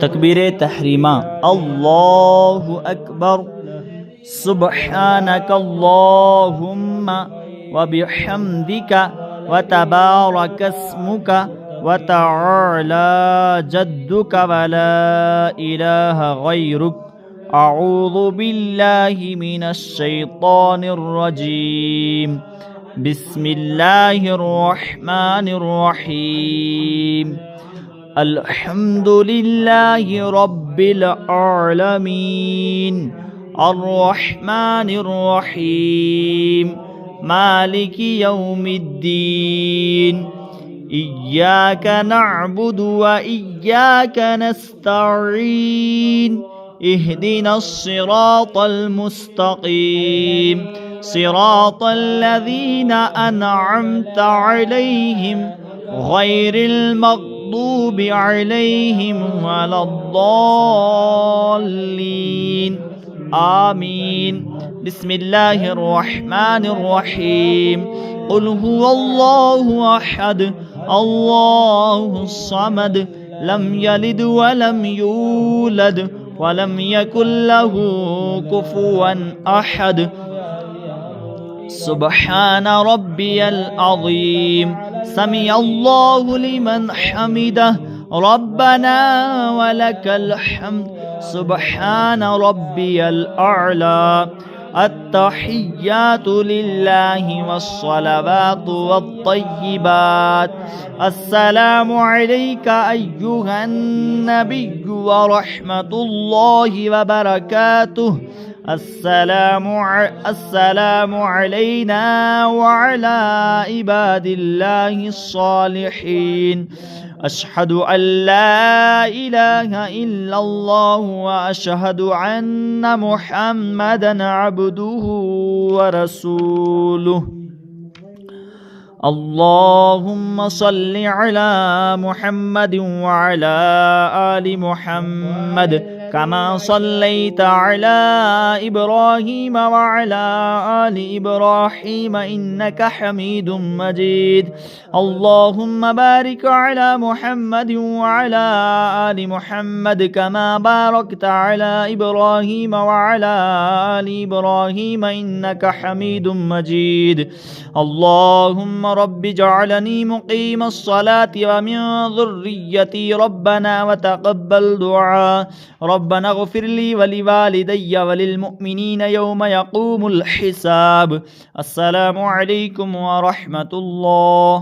तकबीर तहरीमा अल्लाहु अकबर सुब्हानकल्लाहुम्मा व बिहम्दिका व तबारकस्मुका व तआला जद्दुका व ला इलाहा गैरुक अऊज़ु बिल्लाहि मिनश शैतानिर रजीम बिस्मिल्लाहिर रहमानिर रहीम अल्हम्दुलिल्लाहि रब्बिल आलमीन अर्रहमानिर रहीम मालिकि यौमिद्दीन इय्याका नअबुदु व इय्याका नस्तईन इहदिनस सिरातल मुस्तकीम सिरातल लज़ीना अनअमता अलैहिम गैरिल मग़दूबि अलैहिम वलद्दाल्लीन आमीन बिस्मिल्लाहिर रहमानिर रहीम कुल हुवल्लाहु अहद अल्लाहुस समद लम यलिद व लम यूलद व लम यकुल लहू कुफुवन अहद सुब्हान रब्बियल अज़ीम समिअल्लाहु लिमन हमिदह रब्बना व लकल हम्द सुब्हान रब्बियल अअला अत्तहिय्यातु लिल्लाहि वस्सलावातु वत्तय्यिबात अस्सलामु अलैका अय्युहन नबिय्यु व रहमतुल्लाहि व बरकातुहु अस्सलामु अलैना व अला इबादिल्लाहिस सालिहीन अशहदु अल्ला इलाहा इल्लल्लाहु व अशहदु अन्ना मुहम्मदन अब्दुहु व रसूलुहु अल्लाहुम्मा सल्लि अला मुहम्मदिन व अला आलि मुहम्मद कमा सल्लैता अला इब्राहीम व अला आलि इब्राहीम इन्नका हमीदुम मजीद अल्लाहुम्मा बारिक अला मुहम्मदिन व अला आलि मुहम्मद कमा बारकता अला इब्राहीम व अला आलि इब्राहीम इन्नका हमीदुम मजीद अल्लाहुम्मा रब्बि जअलनी मुक़ीमस सलाति व मिन ज़ुर्रिय्यति रब्बना व तक़ब्बल दुआ रब्बना इग़फ़िर ली व लिवालिदैया व लिलमुअ्मिनीना यौम यक़ूमुल हिसाब अस्सलामु अलैकुम व रहमतुल्लाह।